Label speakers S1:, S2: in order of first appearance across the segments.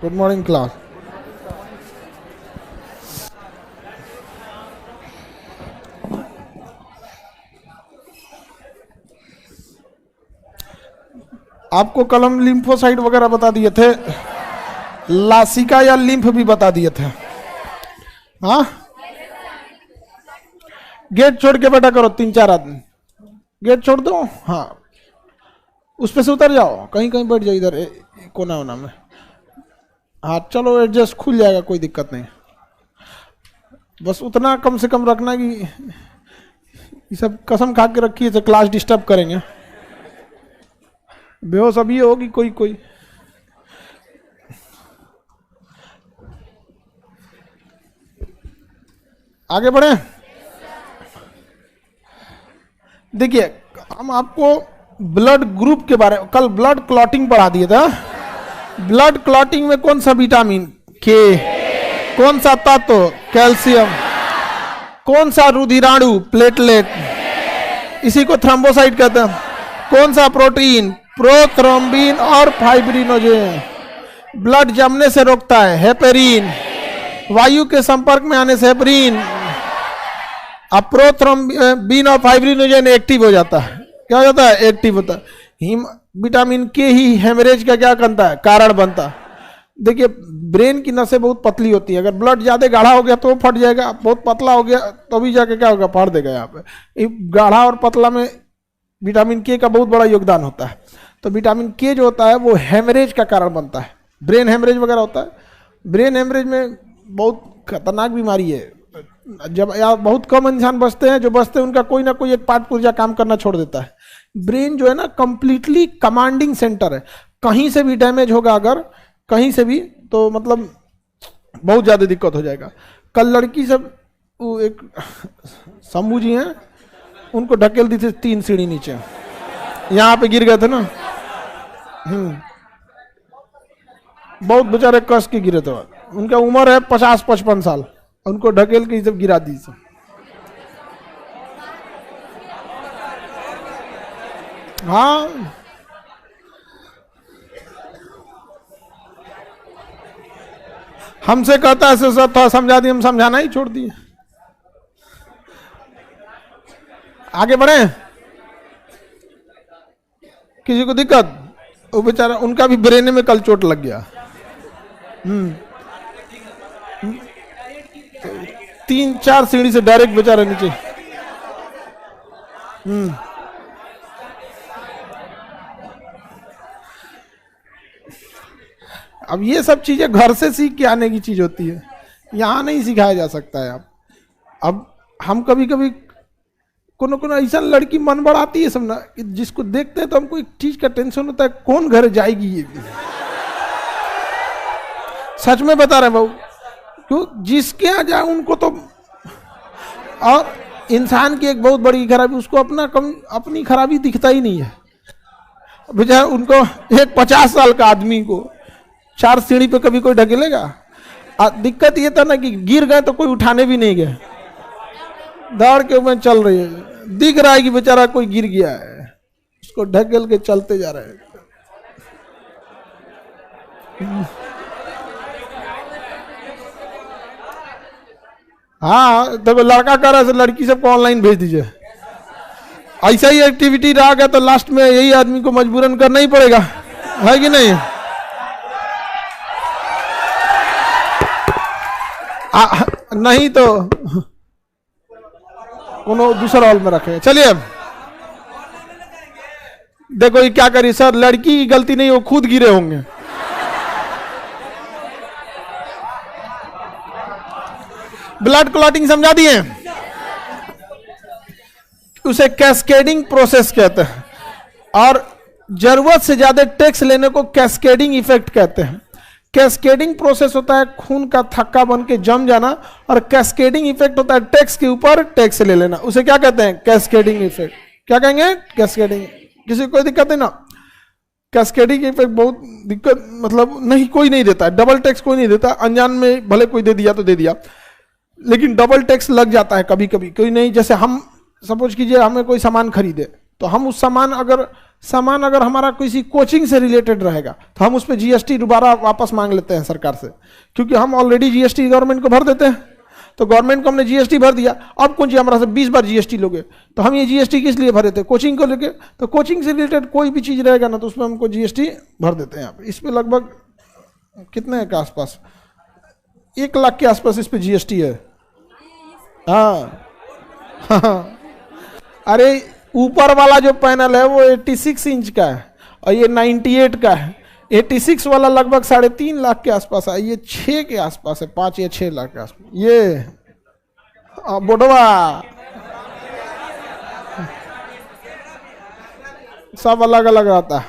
S1: Good morning class. आपको कलम lymphocyte वगैरह बता दिए थे, लासिका या लिम्फ भी बता दिए थे। हाँ, गेट छोड़ के बैठा करो 3-4 आदमी, गेट छोड़ दो। हाँ, उस पे से उतर जाओ, कहीं कहीं बैठ जाओ इधर कोना वोना में। हाँ चलो, एडजस्ट खुल जाएगा, कोई दिक्कत नहीं। बस उतना कम से कम रखना कि ये सब कसम खा के रखिए तो क्लास डिस्टर्ब करेंगे। बेहोश अभी होगी कोई कोई। आगे बढ़े। देखिए, हम आपको ब्लड ग्रुप के बारे में कल ब्लड क्लॉटिंग पढ़ा दिए था। ब्लड क्लॉटिंग में कौन सा विटामिन के, कौन सा तत्व कैल्शियम, कौन सा रुधिराणु प्लेटलेट, इसी को थ्रोम्बोसाइट कहते हैं, कौन सा प्रोटीन प्रोथ्रोम्बिन और फाइब्रिनोजेन, ब्लड जमने से रोकता है हेपेरिन, वायु के संपर्क में आने से हेपेरिन, अब प्रोथ्रोम्बिन और फाइब्रिनोजेन एक्टिव हो जाता है। क्या हो जाता है? एक्टिव होता है। विटामिन के ही हेमरेज का क्या करता है? कारण बनता है। देखिए, ब्रेन की नसें बहुत पतली होती है, अगर ब्लड ज्यादा गाढ़ा हो गया तो वो फट जाएगा, बहुत पतला हो गया तो भी जाके क्या होगा? फाड़ देगा। यहाँ पे गाढ़ा और पतला में विटामिन के का बहुत बड़ा योगदान होता है। तो विटामिन के जो होता है वो हेमरेज का कारण बनता है, ब्रेन हेमरेज वगैरह होता है। ब्रेन हेमरेज में बहुत खतरनाक बीमारी है। जब या बहुत कम इंसान बचते हैं, जो बचते हैं उनका कोई ना कोई एक पार्ट पुर्जा काम करना छोड़ देता है। ब्रेन जो है ना, कंप्लीटली कमांडिंग सेंटर है। कहीं से भी डैमेज होगा अगर कहीं से भी, तो मतलब बहुत ज्यादा दिक्कत हो जाएगा। कल लड़की सब, वो एक शंभू जी हैं, उनको ढकेल दी थी 3 सीढ़ी नीचे, यहाँ पे गिर गए थे ना। बहुत बेचारे कस के गिरे थे। उनका उम्र है 50-55 साल, उनको ढकेल के सब गिरा दी सब। हाँ, हमसे कहता है सब था समझा दिए, हम समझाना ही छोड़ दिए। आगे बढ़े। किसी को दिक्कत? वो बेचारा, उनका भी ब्रेन में कल चोट लग गया। 3-4 सीढ़ी से डायरेक्ट बेचारा नीचे। अब ये सब चीजें घर से सीख के आने की चीज होती है, यहाँ नहीं सिखाया जा सकता है। अब हम कभी कभी कोनो ऐसा लड़की मन बढ़ाती है सब ना, कि जिसको देखते हैं तो हमको एक चीज का टेंशन होता है, कौन घर जाएगी ये। सच में बता रहे भाऊ, क्यों जिसके यहाँ जाए उनको तो। और इंसान की एक बहुत बड़ी खराबी, उसको अपनी खराबी दिखता ही नहीं है। बेचारा उनको, एक 50 साल का आदमी को 4 सीढ़ी पे कभी कोई ढकेलेगा? दिक्कत ये था ना कि गिर गए तो कोई उठाने भी नहीं गए, दौड़ के ऊपर चल रही है, दिख रहा है कि बेचारा कोई गिर गया है, उसको ढकेल के चलते जा रहे हैं। हाँ, देखो लड़का कर रहा है, लड़की सबको ऑनलाइन भेज दीजिए। ऐसा ही एक्टिविटी रहा गया तो लास्ट में यही आदमी को मजबूरन करना ही पड़ेगा, है कि नहीं? नहीं तो कोनो दूसरा हॉल में रखे। चलिए, देखो ये क्या करी सर, लड़की की गलती नहीं, वो खुद गिरे होंगे। ब्लड क्लॉटिंग समझा दिए, उसे कैस्केडिंग प्रोसेस कहते हैं, और जरूरत से ज्यादा टैक्स लेने को कैस्केडिंग इफेक्ट कहते हैं। कैस्केडिंग प्रोसेस होता है खून का थक्का बन के जम जाना, और कैस्केडिंग इफेक्ट होता है टैक्स के ऊपर टैक्स ले लेना। उसे क्या कहते हैं? Cascading effect. क्या कहेंगे? कैस्केडिंग। किसी को कोई दिक्कत नहीं ना? कैस्केडिंग इफेक्ट बहुत दिक्कत, मतलब नहीं, कोई नहीं देता है डबल टैक्स, कोई नहीं देता। अनजान में भले कोई दे दिया तो दे दिया, लेकिन डबल टैक्स लग जाता है कभी कभी। कोई नहीं, जैसे हम सपोज कीजिए हमें कोई सामान खरीदे, तो हम उस सामान अगर सामान अगर हमारा किसी कोचिंग से रिलेटेड रहेगा तो हम उस पर जीएसटी दोबारा वापस मांग लेते हैं सरकार से, क्योंकि हम ऑलरेडी जीएसटी गवर्नमेंट को भर देते हैं। तो गवर्नमेंट को हमने जीएसटी भर दिया, अब कौन जी हमारा से 20 बार जीएसटी लोगे, तो हम ये जीएसटी किस लिए भरे थे? कोचिंग को लेके। तो कोचिंग से रिलेटेड कोई भी चीज़ रहेगा ना तो उसमें हमको जीएसटी भर देते हैं। यहाँ पे इस पर लगभग कितने के आसपास, 1 लाख के आसपास इस पर जीएसटी है। हाँ अरे ऊपर वाला जो पैनल है वो 86 इंच का है और ये 98 का है। 86 वाला लगभग 3.5 लाख के आसपास है, ये 6 के आसपास है, 5 या 6 लाख के आसपास। ये बोडवा सब अलग अलग आता है।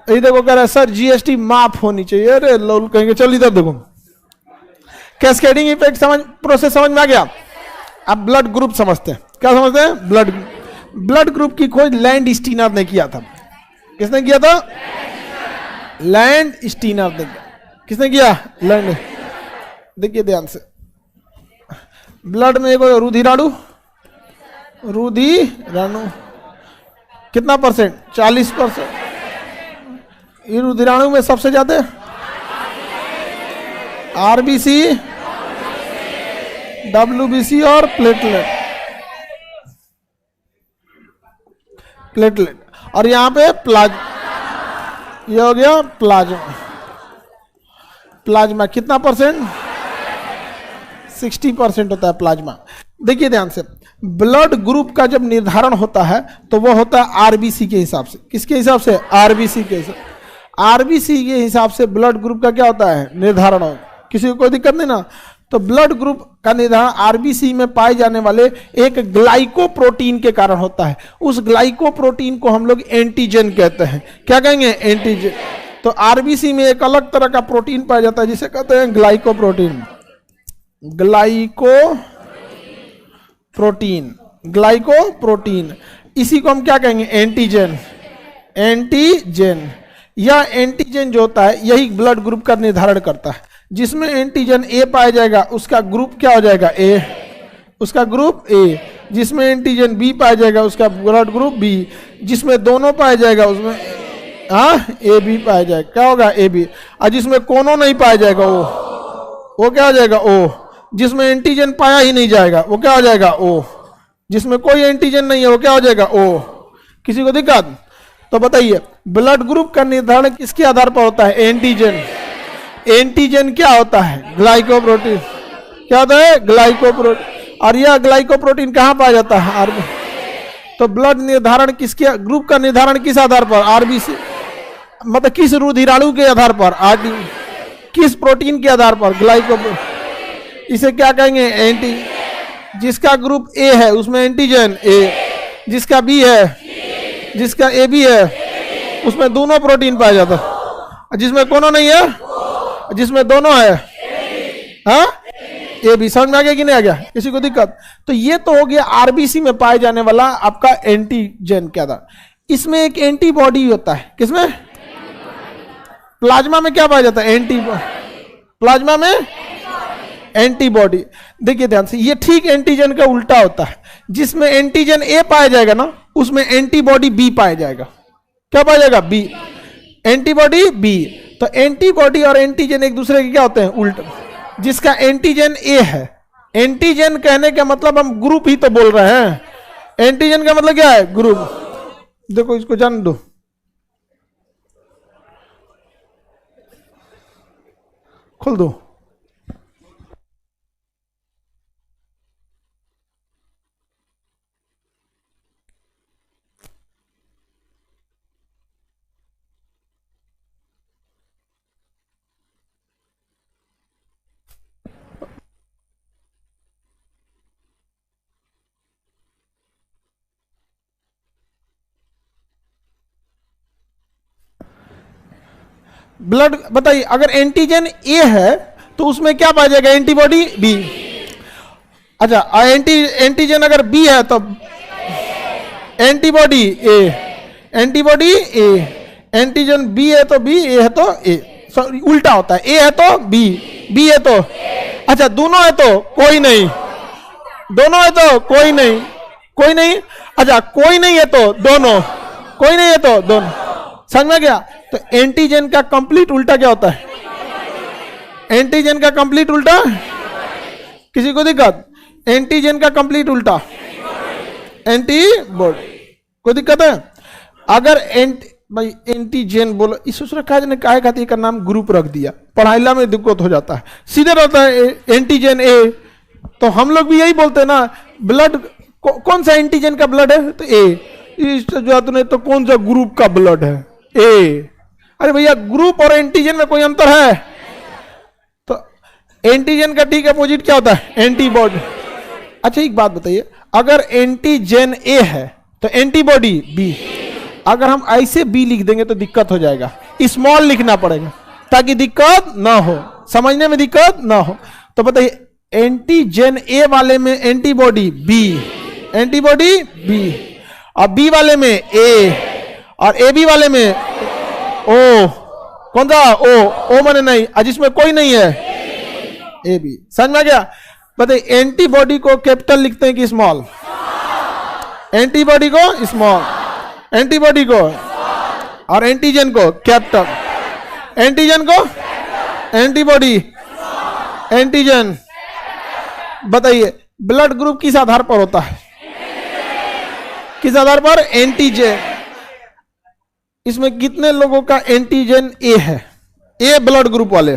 S1: ये देखो कह रहा है सर जीएसटी माफ होनी चाहिए। अरे लोल कहेंगे, चल इधर देखो, कैस्केडिंग इफेक्ट समझ, प्रोसेस समझ में आ गया। अब ब्लड ग्रुप समझते हैं। क्या समझते हैं? ब्लड ग्रुप की खोज लैंड स्टीनर ने किया था। किसने किया था? लैंड स्टीनर ने। किसने किया? लैंड। देखिए ध्यान से, ब्लड में एक रुधिराणु, कितना परसेंट? 40%। ये रुधिराणु में सबसे ज्यादा आरबीसी, डब्ल्यूबीसी और प्लेटलेट। और यहां पे ये हो गया प्लाज्मा कितना परसेंट? 60% होता है प्लाज्मा। देखिए ध्यान से, ब्लड ग्रुप का जब निर्धारण होता है तो वो होता है आरबीसी के हिसाब से। किसके हिसाब से? आरबीसी के हिसाब। आरबीसी के हिसाब से ब्लड ग्रुप का क्या होता है? निर्धारण हो। किसी को कोई दिक्कत नहीं ना? तो ब्लड ग्रुप का निर्धारण आरबीसी में पाए जाने वाले एक ग्लाइकोप्रोटीन के कारण होता है। उस ग्लाइकोप्रोटीन को हम लोग एंटीजन कहते हैं। क्या कहेंगे? एंटीजन। तो आरबीसी में एक अलग तरह का प्रोटीन पाया जाता है जिसे कहते हैं ग्लाइकोप्रोटीन। ग्लाइकोप्रोटीन इसी को हम क्या कहेंगे? एंटीजन। यह एंटीजन जो होता है यही ब्लड ग्रुप का निर्धारण करता है। जिसमें एंटीजन ए पाया जाएगा उसका ग्रुप क्या हो जाएगा? ए, उसका ग्रुप ए। जिसमें एंटीजन बी पाया जाएगा उसका ब्लड ग्रुप बी। जिसमें दोनों पाया जाएगा उसमें ए बी पाया जाएगा। क्या होगा? A B. और जिसमें कोनो नहीं पाया जाएगा वो क्या हो जाएगा? ओ। जिसमें एंटीजन पाया ही नहीं जाएगा वो क्या हो जाएगा? ओ। जिसमें कोई एंटीजन नहीं है वो क्या हो जाएगा? ओ। किसी को दिक्कत? तो बताइए, ब्लड ग्रुप का निर्धारण किसके आधार पर होता है? एंटीजन। एंटीजन क्या होता है? ग्लाइकोप्रोटीन। क्या होता है? ग्लाइकोप्रोटीन। और यह ग्लाइकोप्रोटीन कहाँ पाया जाता है? आरबी। तो ब्लड निर्धारण किसके, ग्रुप का निर्धारण किस आधार पर? आरबीसी। मतलब किस रुधिराणु के आधार पर? आरडी। किस प्रोटीन के आधार पर? ग्लाइकोप्रोटीन। इसे क्या कहेंगे? एंटी। जिसका ग्रुप ए है उसमें एंटीजन ए, जिसका बी है, जिसका ए बी है उसमें दोनों प्रोटीन पाया जाता है। जिसमें कोनो नहीं है, जिसमें दोनों है, हाँ, ए बी। समझ में आ गया कि नहीं आ गया? किसी को दिक्कत? तो ये तो हो गया आरबीसी में पाए जाने वाला आपका एंटीजन के आधार। इसमें एक एंटीबॉडी होता है। किसमें? प्लाज्मा में क्या पाया जाता है? प्लाज्मा में एंटीबॉडी। देखिए ध्यान से, ये ठीक एंटीजन का उल्टा होता है। जिसमें एंटीजन ए पाया जाएगा ना उसमें एंटीबॉडी बी पाया जाएगा। क्या पाया जाएगा? बी। Antibody B. तो एंटीबॉडी और एंटीजन एक दूसरे के क्या होते हैं? उल्टा। जिसका एंटीजन ए है, एंटीजन कहने का मतलब हम ग्रुप ही तो बोल रहे हैं। एंटीजन का मतलब क्या है? ग्रुप। देखो इसको जान दो, खोल दो। ब्लड बताइए, अगर एंटीजन ए है तो उसमें क्या पाया जाएगा? Antibody B. अच्छा, एंटीजन अगर बी है तो antibody A. Antibody A. Antigen B है तो बी, ए है तो ए। सॉरी, उल्टा होता है। ए है तो बी, बी है तो, अच्छा दोनों है तो कोई नहीं, दोनों है तो कोई नहीं, कोई नहीं, अच्छा कोई नहीं है तो दोनों, कोई नहीं है तो दोनों। समझ में गया? तो एंटीजन का कंप्लीट उल्टा क्या होता है? एंटीजन का कंप्लीट उल्टा, किसी को दिक्कत? एंटीजन का कंप्लीट उल्टा एंटीबॉडी। कोई दिक्कत है? अगर भाई एंटीजन बोलो, इस ने काहे खातिर का नाम ग्रुप रख दिया, पढ़ाईला में दिक्कत हो जाता है, सीधे रहता है एंटीजन ए। तो हम लोग भी यही बोलते हैं ना, ब्लड कौन सा एंटीजन का ब्लड है? तो ए। नहीं तो कौन सा ग्रुप का ब्लड है? ए। अरे भैया ग्रुप और एंटीजन में कोई अंतर है? तो एंटीजन का ठीक अपोजिट क्या होता है? एंटीबॉडी। अच्छा एक बात बताइए, अगर एंटीजन ए है तो एंटीबॉडी बी। अगर हम ऐसे बी लिख देंगे तो दिक्कत हो जाएगा, स्मॉल लिखना पड़ेगा ताकि दिक्कत ना हो, समझने में दिक्कत ना हो। तो बताइए एंटीजन ए वाले में एंटीबॉडी बी, एंटीबॉडी बी, और बी वाले में ए, और ए बी वाले में ओ। कौन सा? ओ माने नहीं, जिसमें कोई नहीं है ए बी। समझ में आ गया? बताइए एंटीबॉडी को कैपिटल लिखते हैं कि स्मॉल? एंटीबॉडी को स्मॉल, एंटीबॉडी को, और एंटीजन को कैपिटल, एंटीजन को एंटीबॉडी, एंटीजन। बताइए ब्लड ग्रुप किस आधार पर होता है? किस आधार पर? एंटीजन। इसमें कितने लोगों का एंटीजन ए है? ए ब्लड ग्रुप वाले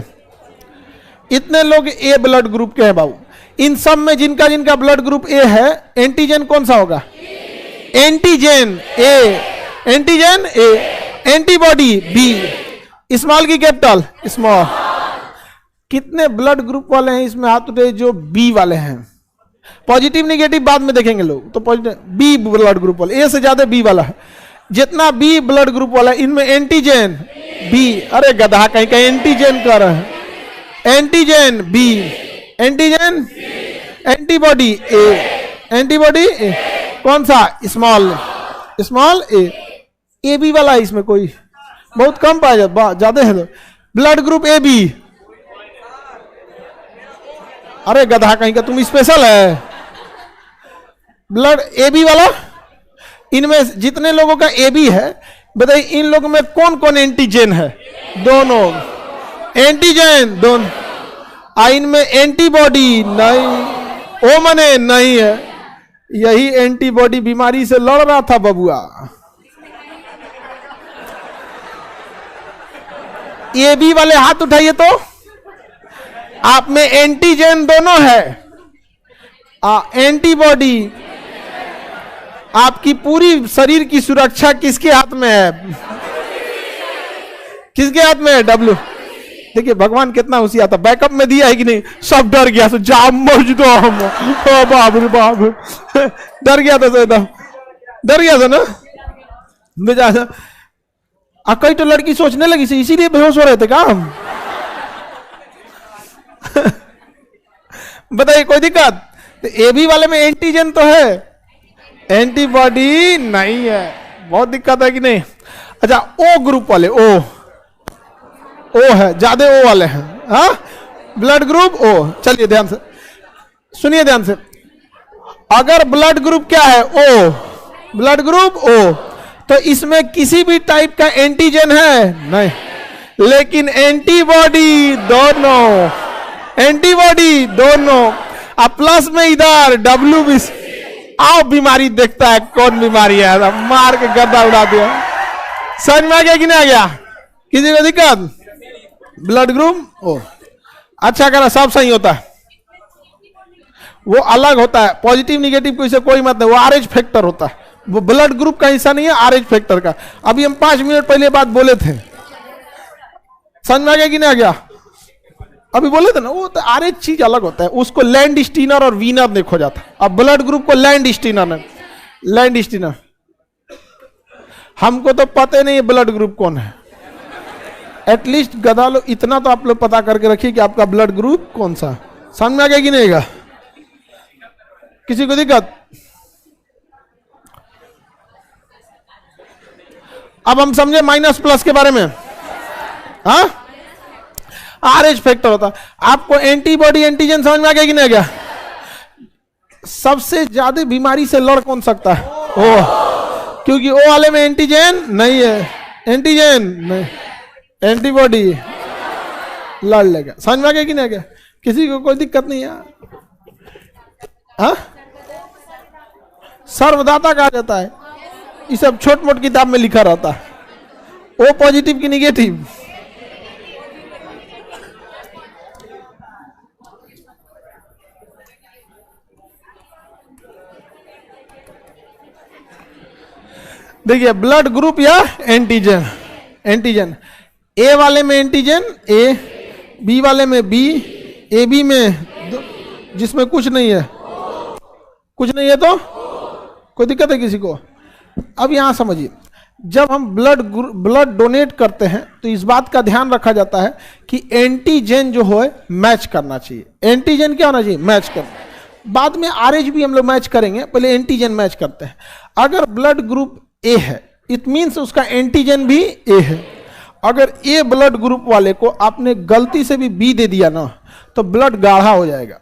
S1: इतने लोग ए ब्लड ग्रुप के हैं बाबू। इन सब में जिनका जिनका ब्लड ग्रुप ए है, एंटीजन कौन सा होगा? Antigen A, antigen A, antibody B, small की कैपिटल स्मॉल। कितने ब्लड ग्रुप वाले हैं इसमें हाथ उठे जो बी वाले हैं? पॉजिटिव निगेटिव बाद में देखेंगे लोग, तो पॉजिटिव बी ब्लड ग्रुप वाले, ए से ज्यादा बी वाला है। जितना बी ब्लड ग्रुप वाला इनमें एंटीजन बी। अरे गधा कहीं कहीं एंटीजन कर रहे हैं, antigen B, antigen, antibody A, antibody ए, कौन सा? स्मॉल, स्मॉल ए बी वाला है। इसमें कोई बहुत कम पाया जाता, ज्यादा है। Blood group A B. अरे गधा कहीं का तुम स्पेशल है। ब्लड ए बी वाला, इनमें जितने लोगों का ए बी है, बताइए इन लोगों में कौन कौन एंटीजन है? दोनों एंटीजन दोनों। इनमें एंटीबॉडी नहीं, ओ मने नहीं है। यही एंटीबॉडी बीमारी से लड़ रहा था बबुआ। ए बी वाले हाथ उठाइए तो आप में एंटीजन दोनों है, एंटीबॉडी। आपकी पूरी शरीर की सुरक्षा किसके हाथ में है? किसके हाथ में है? डब्ल्यू। देखिए भगवान कितना होशियार था, बैकअप में दिया है कि नहीं? सब डर गया, जा मर दो हम, बाप रे बाप, डर गया था एकदम, डर गया था ना बेचारा। कई तो लड़की सोचने लगी थी, इसीलिए बेहोश हो रहे थे क्या हम? बताइए कोई दिक्कत? तो ए बी वाले में एंटीजन तो है, एंटीबॉडी नहीं है। बहुत दिक्कत है कि नहीं? अच्छा ओ ग्रुप वाले, ओ है, ज्यादा ओ वाले हैं, हाँ ब्लड ग्रुप ओ। चलिए ध्यान से सुनिए, ध्यान से। अगर ब्लड ग्रुप क्या है? ओ, ब्लड ग्रुप ओ, तो इसमें किसी भी टाइप का एंटीजन है? नहीं, लेकिन एंटीबॉडी दोनों, एंटीबॉडी दोनों। अब प्लस में इधर डब्ल्यू बी। आओ बीमारी देखता है कौन बीमारी है, मार के गद्दा उड़ा दिया। समझ में आ गया कि नहीं आ गया? किसी को दिक्कत? ब्लड ग्रुप ओ अच्छा करा, सब सही होता है। वो अलग होता है, पॉजिटिव निगेटिव को इसे कोई मत नहीं, वो आरएच फैक्टर होता है, वो ब्लड ग्रुप का हिस्सा नहीं है, आरएच फैक्टर का। अभी हम 5 मिनट पहले बात बोले थे, समझ में आ गया कि नहीं आ गया? अभी बोले थे ना, वो तो आरएच चीज अलग होता है, उसको लैंड स्टीनर और वीनर ने खोजा था। अब ब्लड ग्रुप को लैंड स्टीनर ने, लैंड स्टीनर। हमको तो पता नहीं है ब्लड ग्रुप कौन है। एटलीस्ट गधा लो इतना तो आप लोग पता करके रखिए कि आपका ब्लड ग्रुप कौन सा। समझ में आ गया कि नहीं आएगा? किसी को दिक्कत? अब हम समझे माइनस प्लस के बारे में। हाँ, आरएच फैक्टर होता है। आपको एंटीबॉडी एंटीजन समझ में आ गया कि नहीं आ गया? सबसे ज्यादा बीमारी से लड़ कौन सकता है? ओ क्योंकि ओ वाले में एंटीजन नहीं है, एंटीजन नहीं, एंटीबॉडी लड़ लेगा। समझ में आ गया कि नहीं आ गया? किसी को कोई दिक्कत नहीं है? हाँ, सर्वदाता कहा जाता है, ये सब छोट मोट किताब में लिखा रहता है। ओ पॉजिटिव की निगेटिव? देखिए, ब्लड ग्रुप या एंटीजन, एंटीजन ए वाले में एंटीजन ए, बी वाले में बी, ए बी में जिसमें कुछ नहीं है, कुछ नहीं है तो कोई दिक्कत है किसी को? अब यहां समझिए, जब हम ब्लड डोनेट करते हैं तो इस बात का ध्यान रखा जाता है कि एंटीजन जो है मैच करना चाहिए। एंटीजन क्या होना चाहिए? मैच करना। बाद में आरएच भी हम लोग मैच करेंगे, पहले एंटीजन मैच करते हैं। अगर ब्लड ग्रुप ए है, इट मीन्स उसका एंटीजन भी ए है। अगर ए ब्लड ग्रुप वाले को आपने गलती से भी बी दे दिया ना, तो ब्लड गाढ़ा हो जाएगा।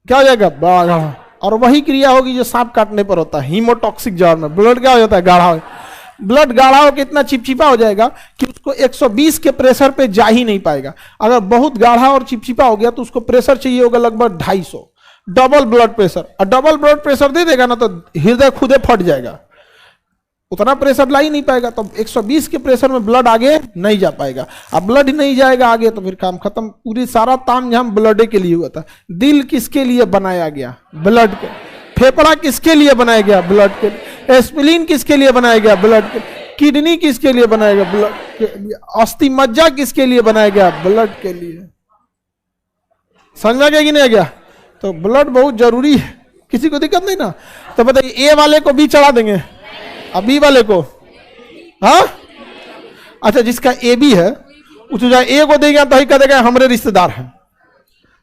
S1: क्या हो जाएगा? बड़ा गाढ़ा। और वही क्रिया होगी जो सांप काटने पर होता है, हीमोटॉक्सिक जार में ब्लड क्या हो जाता है? गाढ़ा हो। ब्लड गाढ़ा होकर इतना चिपचिपा हो जाएगा कि उसको 120 के प्रेशर पे जा ही नहीं पाएगा। अगर बहुत गाढ़ा और चिपचिपा हो गया तो उसको प्रेशर चाहिए होगा लगभग 250, डबल ब्लड प्रेशर। और डबल ब्लड प्रेशर दे देगा ना तो हृदय खुदे फट जाएगा, उतना प्रेशर ला ही नहीं पाएगा। तो 120 के प्रेशर में ब्लड आगे नहीं जा पाएगा। अब ब्लड नहीं जाएगा आगे तो फिर काम खत्म। पूरी सारा तामझाम ब्लड के लिए हुआ था। दिल किसके लिए बनाया गया? ब्लड के। फेफड़ा किसके लिए बनाया गया? ब्लड के लिए। एस्पिरिन किसके लिए बनाया गया? ब्लड के। किडनी किसके लिए बनाया गया? ब्लड के लिए। अस्थि मज्जा किसके लिए बनाया गया? ब्लड के लिए। समझ में आ गया कि नहीं आ गया? तो ब्लड बहुत जरूरी है। किसी को दिक्कत नहीं ना? तो बताइए, ए वाले को बी चढ़ा देंगे, अब बी वाले को, हाँ अच्छा, जिसका ए बी है उसको जाए ए को देगा तो ही कह देगा हमारे रिश्तेदार हैं।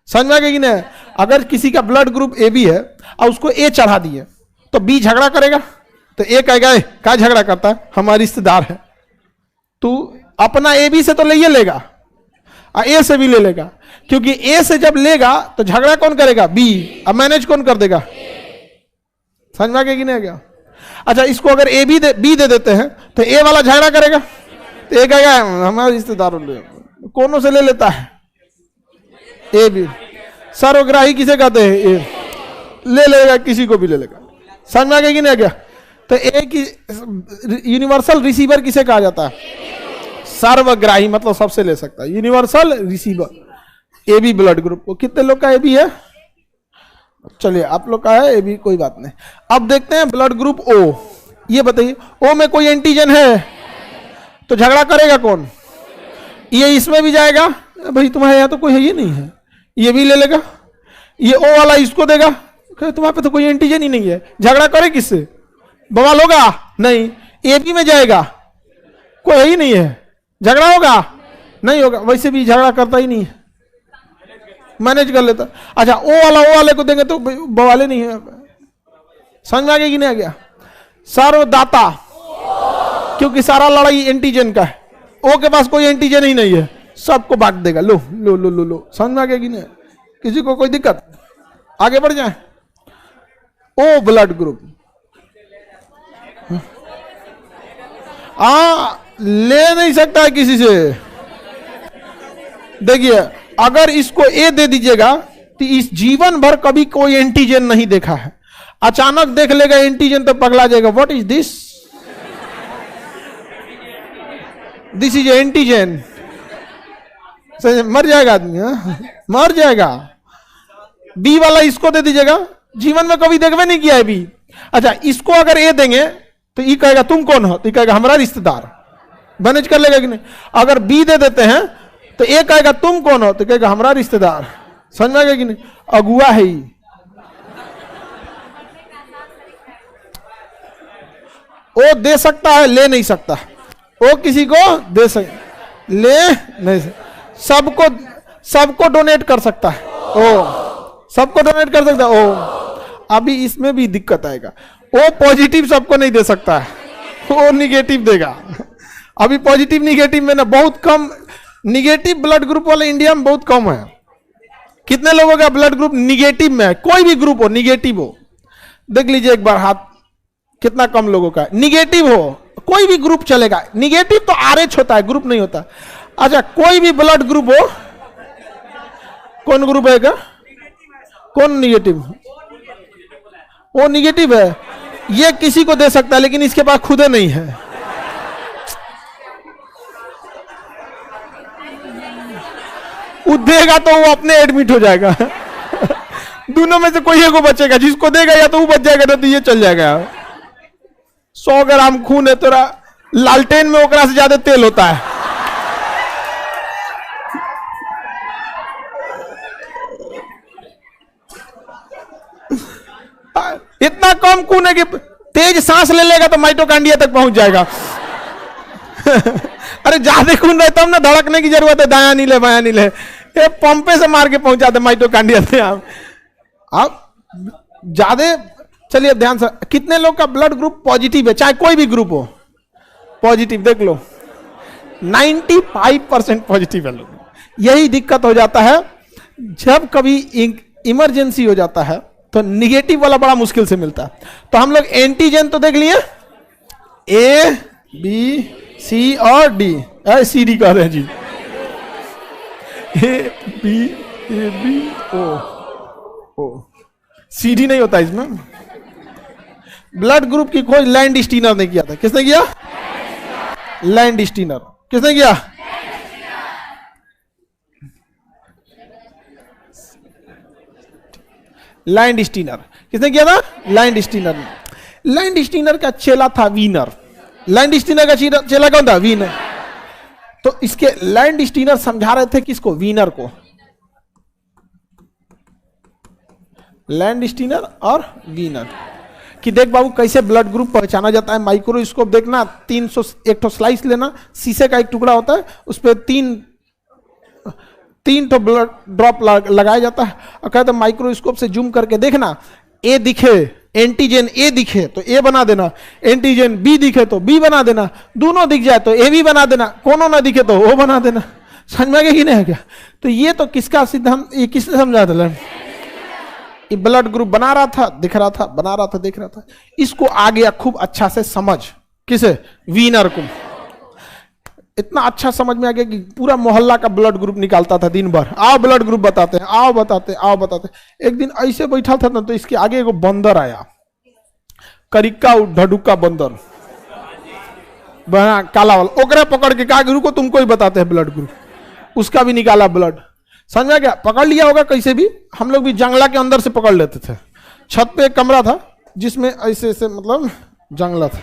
S1: समझ में आ गया कि नहीं? अगर किसी का ब्लड ग्रुप ए बी है और उसको ए चढ़ा दिए तो बी झगड़ा करेगा, तो ए कहेगा क्या झगड़ा करता है, हमारे रिश्तेदार है। तू अपना ए बी से तो ले लेगा और ए से भी ले लेगा, क्योंकि ए से जब लेगा तो झगड़ा कौन करेगा? बी। अब मैनेज कौन कर देगा? समझ में आ गया कि नहीं आ गया? अच्छा, इसको अगर ए बी बी दे देते हैं तो ए वाला झगड़ा करेगा, तो ए कहेगा हमारे रिश्तेदारों कोनों से ले लेता है ए बी। सर्वग्राही किसे कहते हैं? ए ले लेगा, किसी को भी ले लेगा। समझ में आ गया कि नहीं आ गया? तो ए की यूनिवर्सल रिसीवर किसे कहा जाता है? सर्वग्राही, मतलब सबसे ले सकता है, universal receiver. A B blood group को कितने लोग का ए बी है? चलिए, आप लोग का है ए बी, कोई बात नहीं। अब देखते हैं ब्लड ग्रुप ओ। ये बताइए, ओ में कोई एंटीजन है तो झगड़ा करेगा कौन? ये इसमें भी जाएगा, भाई तुम्हारे यहाँ तो कोई है ही नहीं है, ये भी ले लेगा। ये ओ वाला इसको देगा, तुम्हारे पे तो कोई एंटीजन ही नहीं है, झगड़ा करे किससे? बवाल होगा नहीं। ए बी में जाएगा, कोई है ही नहीं है, झगड़ा होगा नहीं होगा, वैसे भी झगड़ा करता ही नहीं है, मैनेज कर लेता। अच्छा, ओ वाले को देंगे तो बवाले नहीं है। समझ में आ गया कि नहीं आ गया? सर्वदाता, क्योंकि सारा लड़ाई एंटीजन का है। ओ के पास कोई एंटीजन ही नहीं है, सबको बांट देगा। लो लो लो लो लो। समझ में आ गया कि नहीं? किसी को कोई दिक्कत? आगे बढ़ जाए। ओ ब्लड ग्रुप ले नहीं सकता है किसी से। देखिए, अगर इसको ए दे दीजिएगा तो इस जीवन भर कभी कोई एंटीजन नहीं देखा है, अचानक देख लेगा एंटीजन तो पगला जाएगा। What is this? This is antigen. मर जाएगा आदमी, मर जाएगा। बी वाला इसको दे दीजिएगा, जीवन में कभी देखवे नहीं किया है बी। अच्छा, इसको अगर ए देंगे तो ये कहेगा तुम कौन हो, तो ये कहेगा हमारा रिश्तेदार। मैनेज कर लेगा कि नहीं? अगर बी दे देते हैं तो ए कहेगा तुम कौन हो, तो कहेगा हमारा रिश्तेदार। समझ में आ गया कि नहीं? अगुआ है ही। वो दे सकता है, ले नहीं सकता। वो किसी को दे सकता, ले नहीं सकता। सबको डोनेट कर सकता है। ओ सबको डोनेट कर सकता है। ओ अभी इसमें भी दिक्कत आएगा। वो पॉजिटिव सबको नहीं दे सकता है, वो निगेटिव देगा। अभी पॉजिटिव निगेटिव में ना बहुत कम, निगेटिव ब्लड ग्रुप वाले इंडिया में बहुत कम है। कितने लोगों का ब्लड ग्रुप निगेटिव में है? कोई भी ग्रुप हो, निगेटिव हो, देख लीजिए एक बार हाथ कितना कम लोगों का, निगेटिव हो कोई भी ग्रुप चलेगा, निगेटिव तो RH होता है, ग्रुप नहीं होता। अच्छा कोई भी ब्लड ग्रुप हो, कौन ग्रुप है क्या, कौन निगेटिव, वो निगेटिव है, ये किसी को दे सकता है लेकिन इसके पास खुदे नहीं है। वो देगा तो वो अपने एडमिट हो जाएगा। दोनों में से कोई एक को बचेगा, जिसको देगा या तो वो बच जाएगा ना तो ये चल जाएगा। 100 ग्राम खून है तेरा, लालटेन में ओकरा से ज्यादा तेल होता है। इतना कम खून है कि तेज सांस ले लेगा तो माइटोकांड्रिया तक पहुंच जाएगा। अरे ज्यादा खून रहे तब ना धड़कने की जरूरत है, दाया नहीं ले बाया नहीं ले, ये पंपे से मार के पहुंचा दे माइटोकांड्रिया से। आप ज्यादा चलिए ध्यान से, कितने लोग का ब्लड ग्रुप पॉजिटिव है, चाहे कोई भी ग्रुप हो पॉजिटिव, देख लो 95% पॉजिटिव है लोग। यही दिक्कत हो जाता है जब कभी इमरजेंसी हो जाता है तो निगेटिव वाला बड़ा मुश्किल से मिलता है। तो हम लोग एंटीजन तो देख लिए, A B C और D, CD कह रहे हैं जी, A B O CD नहीं होता इसमें। ब्लड ग्रुप की खोज लैंड स्टीनर ने किया था, किसने किया, लैंड स्टीनर, किसने किया, लैंड स्टीनर, किसने किया था, लैंड स्टीनर ने। लैंड स्टीनर का चेला था वीनर, लैंड स्टीनर का चेला कौन था, वीनर। तो इसके लैंड स्टीनर समझा रहे थे किसको, वीनर को, लैंड स्टीनर और वीनर, कि देख बाबू कैसे ब्लड ग्रुप पहचाना जाता है। माइक्रोस्कोप देखना, 300 एक तो स्लाइस लेना, शीशे का एक टुकड़ा होता है, उस पर तीन तो ब्लड ड्रॉप लगाया जाता है और कहते माइक्रोस्कोप से जूम करके देखना, ए दिखे एंटीजन ए दिखे तो ए बना देना, एंटीजन बी दिखे तो बी बना देना, दोनों दिख जाए तो ए भी बना देना, कोनो ना दिखे तो ओ बना देना। समझ में आ गया कि नहीं है क्या? तो ये तो किसका सिद्धांत, ये किसने समझा था? ये ब्लड ग्रुप बना रहा था, दिख रहा था, बना रहा था, दिख रहा था। इसको आ गया खूब अच्छा से समझ, किसे? वीनर को। इतना अच्छा समझ में आ गया कि पूरा मोहल्ला का ब्लड ग्रुप निकालता था दिन भर, आओ ब्लड ग्रुप बताते हैं, आओ बताते, आओ बताते। एक दिन ऐसे बैठा था ना तो इसके आगे एगो बंदर आया, करिक्का ढडुक्का बंदर, काला वाला, ओकरे पकड़ के कहा रुको तुमको ही बताते हैं ब्लड ग्रुप। उसका भी निकाला ब्लड, समझ में गया? पकड़ लिया होगा कैसे भी, हम लोग भी जंगला के अंदर से पकड़ लेते थे। छत पे एक कमरा था जिसमें ऐसे ऐसे मतलब जंगला था,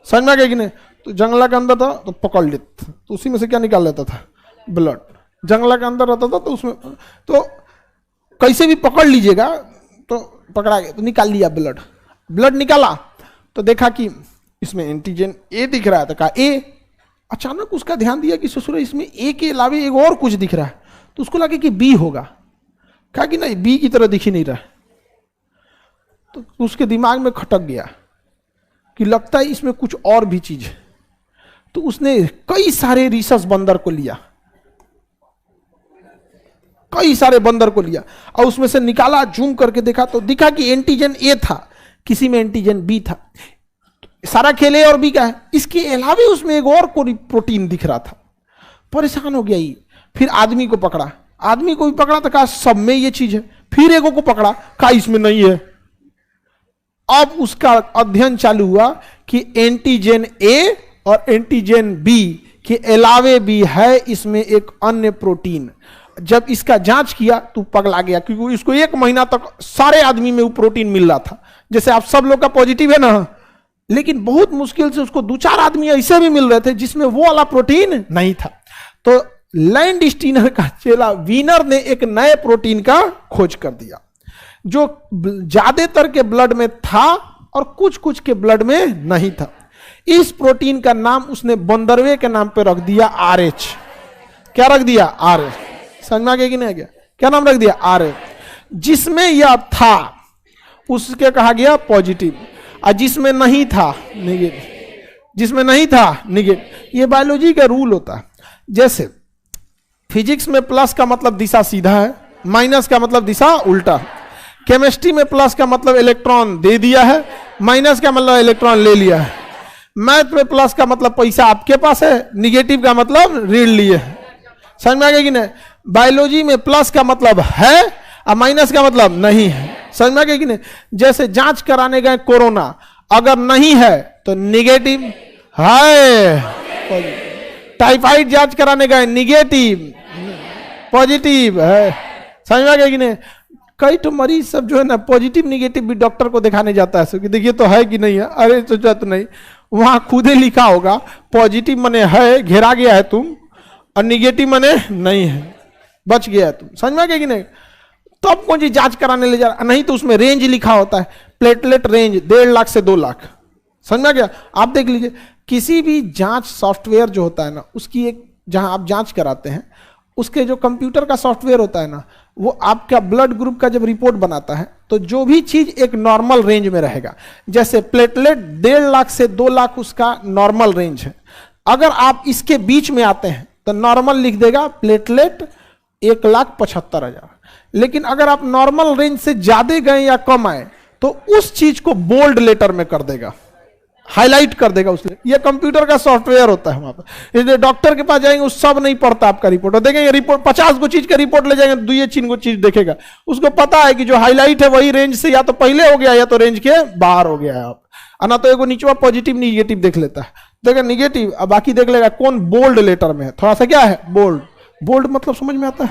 S1: समझ में गया कि नहीं? तो जंगला के अंदर था तो पकड़ लेते थे, तो उसी में से क्या निकाल लेता था? ब्लड। जंगला के अंदर रहता था तो उसमें तो कैसे भी पकड़ लीजिएगा, तो पकड़ा गया तो निकाल लिया ब्लड। ब्लड निकाला तो देखा कि इसमें एंटीजन ए दिख रहा था, कहा ए। अचानक उसका ध्यान दिया कि ससुर इसमें ए के अलावे एक और कुछ दिख रहा है, तो उसको लगे कि बी होगा। कहा कि नहीं, बी की तरह दिख ही नहीं रहा। तो उसके दिमाग में खटक गया कि लगता है इसमें कुछ और भी चीज है। तो उसने कई सारे रिसर्च बंदर को लिया, कई सारे बंदर को लिया और उसमें से निकाला, जूम करके देखा तो दिखा कि एंटीजन ए था, किसी में एंटीजन बी था। सारा खेल ए और बी का है, इसके अलावे उसमें एक और कोई प्रोटीन दिख रहा था। परेशान हो गया ये। फिर आदमी को पकड़ा, आदमी को भी पकड़ा तो कहा सब में ये चीज है। फिर एगो को पकड़ा, कहा इसमें नहीं है। अब उसका अध्ययन चालू हुआ कि एंटीजन ए और एंटीजन बी के अलावे भी है इसमें एक अन्य प्रोटीन। जब इसका जांच किया तो पगला गया, क्योंकि इसको 1 महीना तक सारे आदमी में वो प्रोटीन मिल रहा था। जैसे आप सब लोग का पॉजिटिव है ना, लेकिन बहुत मुश्किल से उसको 2-4 आदमी ऐसे भी मिल रहे थे जिसमें वो वाला प्रोटीन नहीं था। तो लैंड स्टीनर का चेला वीनर ने एक नए प्रोटीन का खोज कर दिया जो ज्यादातर के ब्लड में था और कुछ कुछ के ब्लड में नहीं था। इस प्रोटीन का नाम उसने बंदरवे के नाम पे रख दिया RH। क्या रख दिया? RH। समझ में आ गया कि नहीं गया? क्या नाम रख दिया? RH। जिसमें यह था उसके कहा गया पॉजिटिव, और जिसमें नहीं था नेगेटिव, जिसमें नहीं था नेगेटिव। ये बायोलॉजी का रूल होता है। जैसे फिजिक्स में प्लस का मतलब दिशा सीधा है, माइनस का मतलब दिशा उल्टा। केमिस्ट्री में प्लस का मतलब इलेक्ट्रॉन दे दिया है, माइनस का मतलब इलेक्ट्रॉन ले लिया है। मैथ में प्लस का मतलब पैसा आपके पास है, निगेटिव का मतलब ऋण लिए है। समझ में आ गया कि नहीं? बायोलॉजी में प्लस का मतलब है और माइनस का मतलब नहीं है। समझ में आ गया कि नहीं? जैसे जांच कराने गए कोरोना, अगर नहीं है तो निगेटिव है, टाइफाइड जांच कराने गए निगेटिव, पॉजिटिव है। समझ में आ गया कि नहीं? कई तो मरीज सब जो है ना पॉजिटिव निगेटिव भी डॉक्टर को दिखाने जाता है, कि देखिए तो है कि नहीं है। अरे सोचा तो नहीं, वहां खुद ही लिखा होगा पॉजिटिव मने है, घेरा गया है तुम, और निगेटिव मने नहीं है, बच गया है तुम। समझ में आ गया कि नहीं? तो अब कौन चीज जांच कराने ले जा रहा, नहीं तो उसमें रेंज लिखा होता है, प्लेटलेट रेंज 1.5 लाख से 2 लाख। समझ में आ गया? आप देख लीजिए, किसी भी जांच सॉफ्टवेयर जो होता है ना, उसकी एक, जहां आप जांच कराते हैं उसके जो कंप्यूटर का सॉफ्टवेयर होता है ना, वो आपका ब्लड ग्रुप का जब रिपोर्ट बनाता है तो जो भी चीज एक नॉर्मल रेंज में रहेगा, जैसे प्लेटलेट 1.5 लाख से 2 लाख उसका नॉर्मल रेंज है। अगर आप इसके बीच में आते हैं तो नॉर्मल लिख देगा प्लेटलेट 1,75,000। लेकिन अगर आप नॉर्मल रेंज से ज्यादा गए या कम आए तो उस चीज को बोल्ड लेटर में कर देगा, हाईलाइट कर देगा उसने। ये कंप्यूटर का सॉफ्टवेयर होता है वहां पर। इसलिए डॉक्टर के पास जाएंगे, उस सब नहीं पढ़ता आपका रिपोर्ट, और देखेंगे रिपोर्ट 50 को चीज का रिपोर्ट ले जाएंगे, 2-3 को चीज देखेगा। उसको पता है कि जो हाईलाइट है वही रेंज से या तो पहले हो गया या तो रेंज के बाहर हो गया है। आप ना तो एगो नीचवा पॉजिटिव निगेटिव देख लेता है, देखा निगेटिव, अब बाकी देख लेगा कौन बोल्ड लेटर में है। थोड़ा सा क्या है बोल्ड, बोल्ड मतलब समझ में आता है?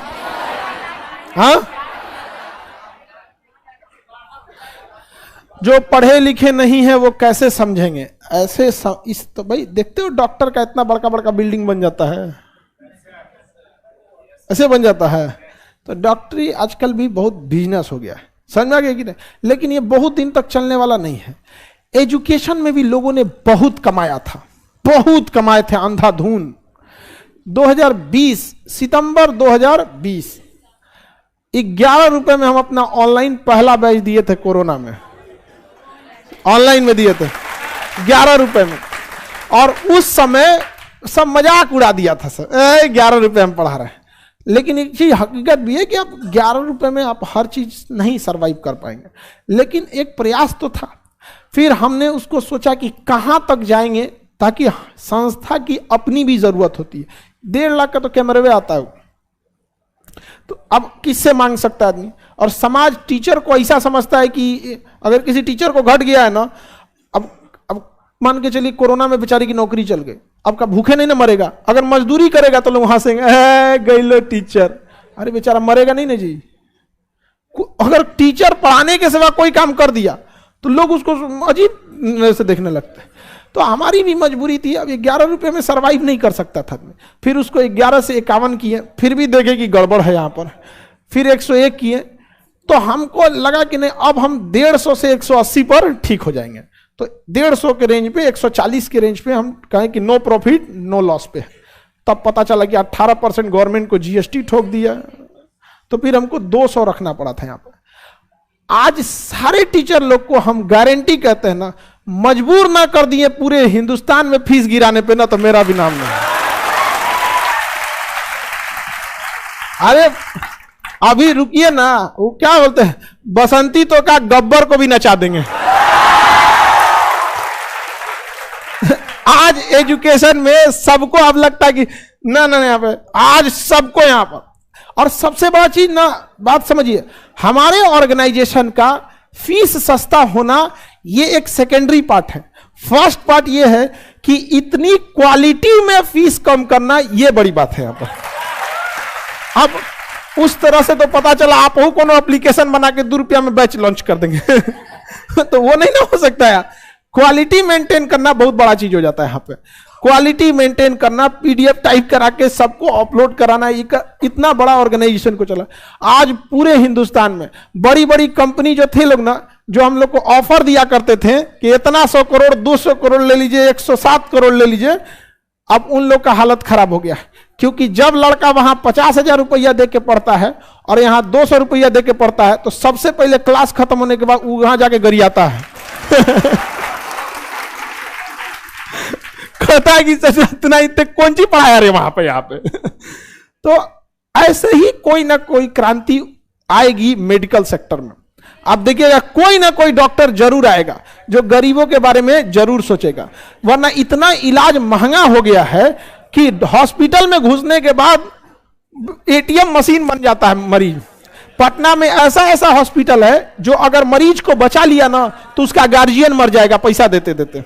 S1: हाँ, जो पढ़े लिखे नहीं है वो कैसे समझेंगे? ऐसे इस तो भाई देखते हो डॉक्टर का इतना बड़का बड़का बिल्डिंग बन जाता है, ऐसे बन जाता है। तो डॉक्टरी आजकल भी बहुत बिजनेस हो गया है, समझ में आ गया कि नहीं? लेकिन ये बहुत दिन तक चलने वाला नहीं है। एजुकेशन में भी लोगों ने बहुत कमाया था, बहुत कमाए थे अंधाधुन। 2020 सितंबर 2020 11 रुपए में हम अपना ऑनलाइन पहला बैच दिए थे, कोरोना में ऑनलाइन में दिए थे 11 रुपए में। और उस समय सब मजाक उड़ा दिया था, सर 11 रुपए हम पढ़ा रहे हैं। लेकिन एक चीज हकीकत भी है कि आप 11 रुपए में आप हर चीज नहीं सरवाइव कर पाएंगे, लेकिन एक प्रयास तो था। फिर हमने उसको सोचा कि कहां तक जाएंगे, ताकि संस्था की अपनी भी जरूरत होती है। 1.5 लाख का तो कैमरे आता है, तो अब किससे मांग सकता है आदमी? और समाज टीचर को ऐसा समझता है कि अगर किसी टीचर को घट गया है ना, अब मान के चलिए कोरोना में बेचारी की नौकरी चल गई, अब का भूखे नहीं ना मरेगा, अगर मजदूरी करेगा तो लोग हंसेंगे, गई लो टीचर। अरे बेचारा मरेगा नहीं ना जी। अगर टीचर पढ़ाने के सिवा कोई काम कर दिया तो लोग उसको अजीब से देखने लगते हैं। तो हमारी भी मजबूरी थी, अब 11 रुपए में सरवाइव नहीं कर सकता था। फिर उसको 11 से 51 किए, फिर भी देखे कि गड़बड़ है यहाँ पर, फिर 101 किए, तो हमको लगा कि नहीं अब हम 150 से 180 पर ठीक हो जाएंगे। तो 150 के रेंज पे, 140 के रेंज पे हम कहें कि नो प्रॉफिट नो लॉस पे। तब पता चला कि 18% गवर्नमेंट को जीएसटी ठोक दिया, तो फिर हमको 200 रखना पड़ा था यहाँ पर। आज सारे टीचर लोग को हम गारंटी कहते हैं ना, मजबूर ना कर दिए पूरे हिंदुस्तान में फीस गिराने पे ना, तो मेरा भी नाम नहीं। अरे अभी रुकिए ना, वो क्या बोलते हैं, बसंती तो का गब्बर को भी नचा देंगे। आज एजुकेशन में सबको अब लगता है कि ना ना यहाँ पे, आज सबको यहाँ पर। और सबसे बड़ा चीज ना, बात समझिए, हमारे ऑर्गेनाइजेशन का फीस सस्ता होना ये एक सेकेंडरी पार्ट है। फर्स्ट पार्ट ये है कि इतनी क्वालिटी में फीस कम करना, ये बड़ी बात है यहाँ पर। अब उस तरह से तो पता चला आप वो कोनो एप्लीकेशन बना के 2 रुपया में बैच लॉन्च कर देंगे तो वो नहीं ना हो सकता है। क्वालिटी मेंटेन करना बहुत बड़ा चीज हो जाता है यहाँ पे। क्वालिटी मेंटेन करना, पीडीएफ टाइप करा के सबको अपलोड कराना, इतना बड़ा ऑर्गेनाइजेशन को चला। आज पूरे हिंदुस्तान में बड़ी बड़ी कंपनी जो थे लोग ना, जो हम लोग को ऑफर दिया करते थे कि इतना 100 करोड़ 200 करोड़ ले लीजिए, 107 करोड़ ले लीजिए, अब उन लोग का हालत खराब हो गया। क्योंकि जब लड़का वहां 50,000 रुपया दे के पढ़ता है और यहाँ 200 रुपया दे के पढ़ता है, तो सबसे पहले क्लास खत्म होने के बाद वहां जाके गरियाता है कहता है कि इतना इतने कौन सी पढ़ाया रे वहां पे, यहाँ पे तो ऐसे ही कोई ना कोई क्रांति आएगी मेडिकल सेक्टर में। आप देखिएगा कोई ना कोई डॉक्टर जरूर आएगा जो गरीबों के बारे में जरूर सोचेगा, वरना इतना इलाज महंगा हो गया है कि हॉस्पिटल में घुसने के बाद एटीएम मशीन बन जाता है मरीज। पटना में ऐसा ऐसा हॉस्पिटल है जो अगर मरीज को बचा लिया ना तो उसका गार्जियन मर जाएगा पैसा देते देते।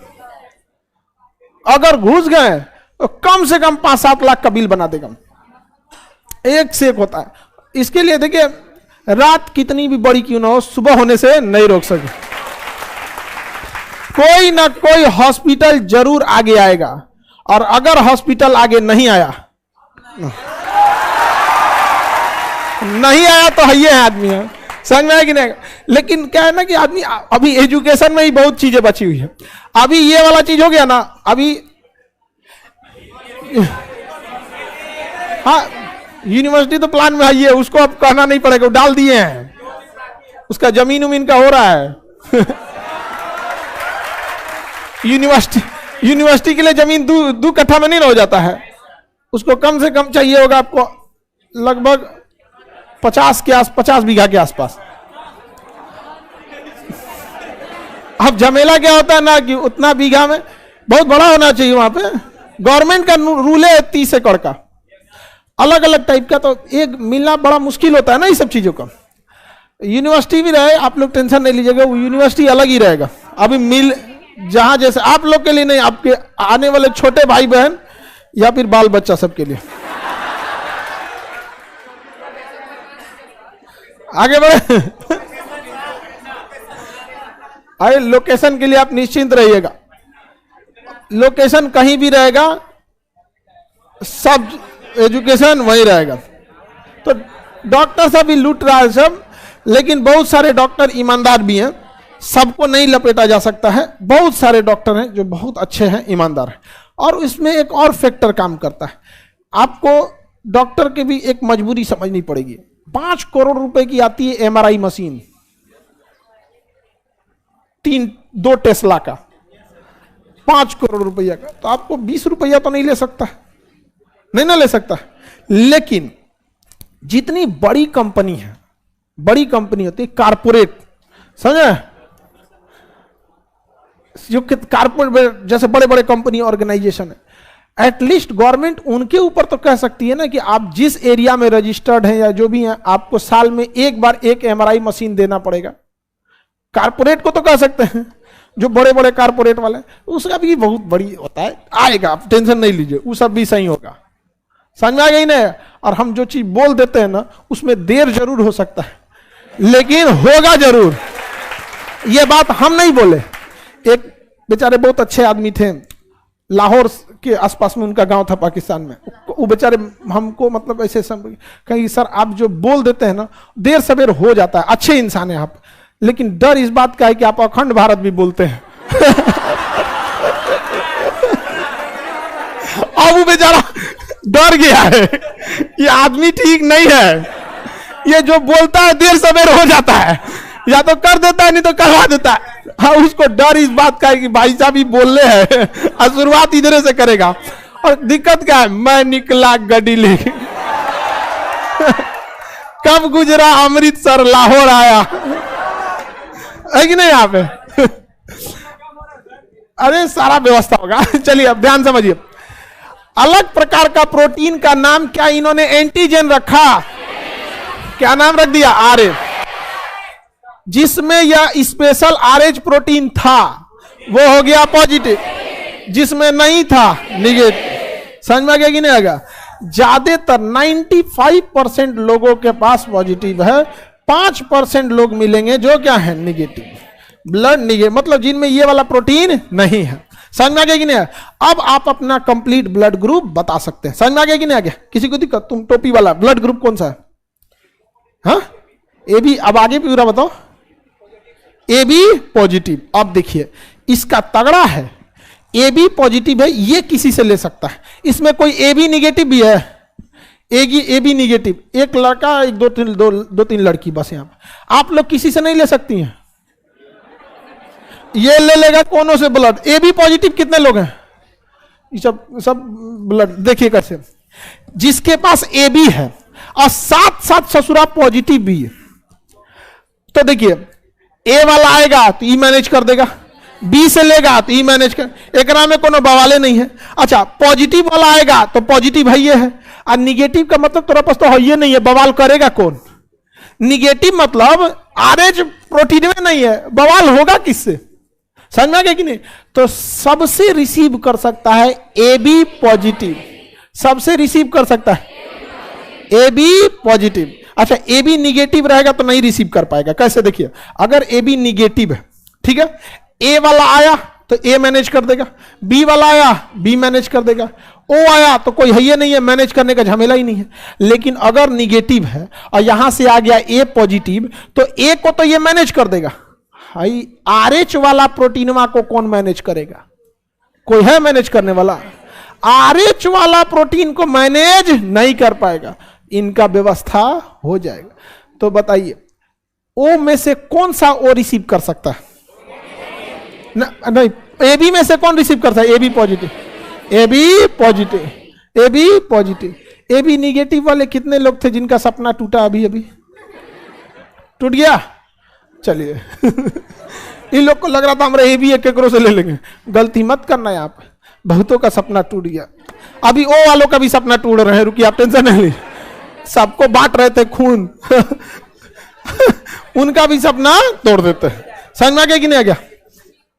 S1: अगर घुस गए तो कम से कम 5-7 लाख का बिल बना देगा, एक से एक होता है। इसके लिए देखिए, रात कितनी भी बड़ी क्यों ना हो, सुबह होने से नहीं रोक सके। कोई ना कोई हॉस्पिटल जरूर आगे आएगा, और अगर हॉस्पिटल आगे नहीं आया तो ये है आदमी है, समझ में आया कि नहीं? लेकिन क्या है ना कि आदमी अभी एजुकेशन में ही बहुत चीजें बची हुई है। अभी ये वाला चीज हो गया ना, अभी हाँ यूनिवर्सिटी तो प्लान में है, ये उसको अब कहना नहीं पड़ेगा, डाल दिए हैं, उसका जमीन उमीन का हो रहा है। यूनिवर्सिटी के लिए जमीन दो कट्ठा में नहीं हो जाता है, उसको कम से कम चाहिए होगा आपको लगभग 50 बीघा के आसपास। अब झमेला क्या होता है ना कि उतना बीघा में बहुत बड़ा होना चाहिए, वहां पे गवर्नमेंट का रूल है 30 एकड़ का, अलग अलग टाइप का, तो एक मिलना बड़ा मुश्किल होता है ना ये सब चीजों का। यूनिवर्सिटी भी रहे, आप लोग टेंशन नहीं लीजिएगा, वो यूनिवर्सिटी अलग ही रहेगा। अभी मिल जहां जैसे आप लोग के लिए नहीं, आपके आने वाले छोटे भाई बहन या फिर बाल बच्चा सबके लिए। आगे बढ़े। अरे लोकेशन के लिए आप निश्चिंत रहिएगा, लोकेशन कहीं भी रहेगा, सब एजुकेशन वहीं रहेगा। तो डॉक्टर सब भी लूट रहा है सब, लेकिन बहुत सारे डॉक्टर ईमानदार भी हैं, सबको नहीं लपेटा जा सकता है। बहुत सारे डॉक्टर हैं जो बहुत अच्छे हैं, ईमानदार हैं। और इसमें एक और फैक्टर काम करता है, आपको डॉक्टर की भी एक मजबूरी समझनी पड़ेगी। 5 करोड़ रुपए की आती है एमआरआई मशीन, 2 टेस्ला का, 5 करोड़ रुपया का, तो आपको 20 रुपया तो नहीं ले सकता, नहीं ना ले सकता। लेकिन जितनी बड़ी कंपनी है, बड़ी कंपनी होती है कारपोरेट, समझे, जो कारपोरेट जैसे बड़े बड़े कंपनी ऑर्गेनाइजेशन है, एटलीस्ट गवर्नमेंट उनके ऊपर तो कह सकती है ना कि आप जिस एरिया में रजिस्टर्ड हैं या जो भी हैं, आपको साल में एक बार एक एमआरआई मशीन देना पड़ेगा। कारपोरेट को तो कह सकते हैं, जो बड़े बड़े कारपोरेट वाले, उसका भी बहुत बड़ी होता है, आएगा, आप टेंशन नहीं लीजिए, वो सब भी सही होगा। समझ में आ गई ना? और हम जो चीज बोल देते हैं ना, उसमें देर जरूर हो सकता है, लेकिन होगा जरूर। ये बात हम नहीं बोले, एक बेचारे बहुत अच्छे आदमी थे, लाहौर के आसपास में उनका गांव था पाकिस्तान में, वो बेचारे हमको मतलब ऐसे कहीं, सर आप जो बोल देते हैं ना, देर सवेर हो जाता है, अच्छे इंसान है आप, लेकिन डर इस बात का है कि आप अखंड भारत भी बोलते हैं। अब वो बेचारा डर गया है, ये आदमी ठीक नहीं है, ये जो बोलता है देर सवेर हो जाता है, या तो कर देता है नहीं तो करवा देता है। हाँ, उसको डर इस बात का है कि भाई साहब ही बोल रहे हैं, और शुरुआत इधर से करेगा। और दिक्कत क्या है, मैं निकला गड्डी लेके, कब गुजरा अमृतसर लाहौर आया, है कि नहीं यहाँ पे? अरे सारा व्यवस्था होगा। चलिए अब ध्यान समझिए, अलग प्रकार का प्रोटीन का नाम क्या इन्होंने एंटीजन रखा, क्या नाम रख दिया? आरए। जिसमें यह स्पेशल आरएच प्रोटीन था वो हो गया पॉजिटिव, जिसमें नहीं था निगेटिव। समझ में आ गया कि नहीं आएगा? ज्यादातर 95% लोगों के पास पॉजिटिव है, 5% लोग मिलेंगे जो क्या है निगेटिव, ब्लड निगेटिव, मतलब जिनमें ये वाला प्रोटीन नहीं है। समझ में आ गया कि नहीं? अब आप अपना कंप्लीट ब्लड ग्रुप बता सकते हैं। समझ में आ गया कि नहीं आ गया? किसी को दिक्कत? तुम टोपी वाला ब्लड ग्रुप कौन सा है? हाँ, ए बी। अब आगे पूरा बताओ। A B positive. अब देखिए इसका तगड़ा है, ए बी पॉजिटिव है, ये किसी से ले सकता है। इसमें कोई ए बी निगेटिव भी है? ए बी निगेटिव एक लड़का, एक दो तीन लड़की, बस यहाँ पे। आप लोग किसी से नहीं ले सकती हैं, ये ले लेगा कोनों से ब्लड। ए बी पॉजिटिव कितने लोग हैं? सब ब्लड देखिए कैसे, जिसके पास ए बी है और साथ साथ ससुरा पॉजिटिव भी है, तो देखिए ए वाला आएगा तो ई मैनेज कर देगा, बी से लेगा तो ई मैनेज कर, एकरा में कोनो बवाले नहीं है। अच्छा पॉजिटिव वाला आएगा तो पॉजिटिव है ये है, और निगेटिव का मतलब तोरा पास तो है ये नहीं है, बवाल करेगा कौन? निगेटिव मतलब आरएच प्रोटीन में नहीं है, बवाल होगा किससे? समझ में आ गया कि नहीं? तो सबसे रिसीव कर सकता है ए बी पॉजिटिव, सबसे रिसीव कर सकता है ए बी पॉजिटिव। अच्छा ए बी निगेटिव रहेगा तो नहीं रिसीव कर पाएगा। कैसे? देखिए अगर ए बी निगेटिव है, ठीक है, ए वाला आया तो ए मैनेज कर देगा, बी वाला आया बी मैनेज कर देगा, ओ आया तो कोई है ये नहीं है, मैनेज करने का झमेला ही नहीं है। लेकिन अगर निगेटिव है और यहां से आ गया ए पॉजिटिव तो ए को तो ये मैनेज कर देगा, हाई आरएच वाला प्रोटीनवा को कौन मैनेज करेगा? कोई है मैनेज करने वाला? आरएच वाला प्रोटीन को मैनेज नहीं कर पाएगा, इनका व्यवस्था हो जाएगा। तो बताइए ओ में से कौन सा ओ रिसीव कर सकता है? नहीं, ए बी में से कौन रिसीव करता है? A B positive, A B positive, A B positive. A B negative वाले कितने लोग थे जिनका सपना टूटा? अभी अभी टूट गया। चलिए इन लोग को लग रहा था हमारा ए बी एक एकरों से ले लेंगे, गलती मत करना है आप, बहुतों का सपना टूट गया। अभी ओ वालों का भी सपना टूट रहे हैं, रुकिए आप टेंशन नहीं लीजिए, सबको बांट रहे थे खून उनका भी सपना तोड़ देते हैं। समझ में आ गया कि नहीं आ गया?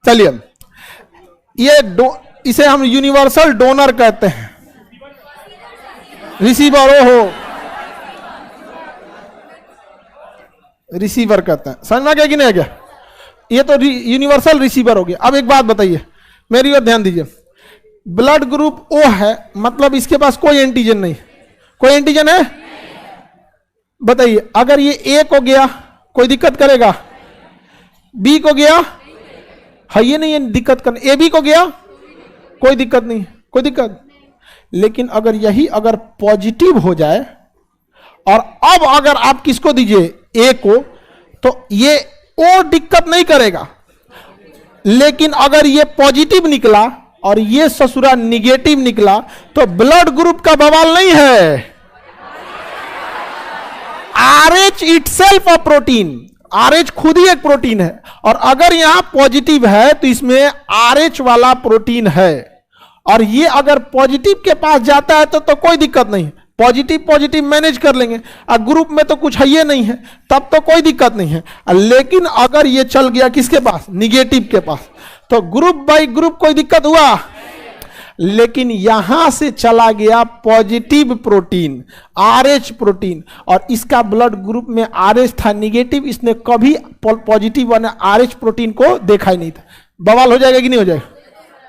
S1: चलिए ये इसे हम यूनिवर्सल डोनर कहते हैं, रिसीवर हो रिसीवर कहते हैं। समझ में आ गया कि नहीं आ गया? ये तो यूनिवर्सल रिसीवर हो गया। अब एक बात बताइए, मेरी ओर ध्यान दीजिए, ब्लड ग्रुप ओ है मतलब इसके पास कोई एंटीजन नहीं, कोई एंटीजन है? बताइए अगर ये ए को गया कोई दिक्कत करेगा? बी को गया है ये नहीं है दिक्कत करने, ए बी को गया कोई दिक्कत नहीं, कोई दिक्कत। लेकिन अगर यही अगर पॉजिटिव हो जाए और अब अगर आप किसको दीजिए ए को, तो ये ओ दिक्कत नहीं करेगा। लेकिन अगर ये पॉजिटिव निकला और ये ससुरा निगेटिव निकला तो ब्लड ग्रुप का बवाल नहीं है, RH itself a protein, RH खुद ही एक प्रोटीन है। और अगर यहां पॉजिटिव है तो इसमें आरएच वाला प्रोटीन है, और ये अगर पॉजिटिव के पास जाता है तो कोई दिक्कत नहीं, पॉजिटिव पॉजिटिव मैनेज कर लेंगे। और ग्रुप में तो कुछ है ये नहीं है तब तो कोई दिक्कत नहीं है। लेकिन अगर ये चल गया किसके पास? निगेटिव के पास, तो ग्रुप बाई ग्रुप कोई दिक्कत हुआ। लेकिन यहां से चला गया पॉजिटिव प्रोटीन, आरएच प्रोटीन, और इसका ब्लड ग्रुप में आरएच था निगेटिव, इसने कभी पॉजिटिव वाले आरएच प्रोटीन को देखा ही नहीं था। बवाल हो जाएगा कि नहीं हो जाएगा?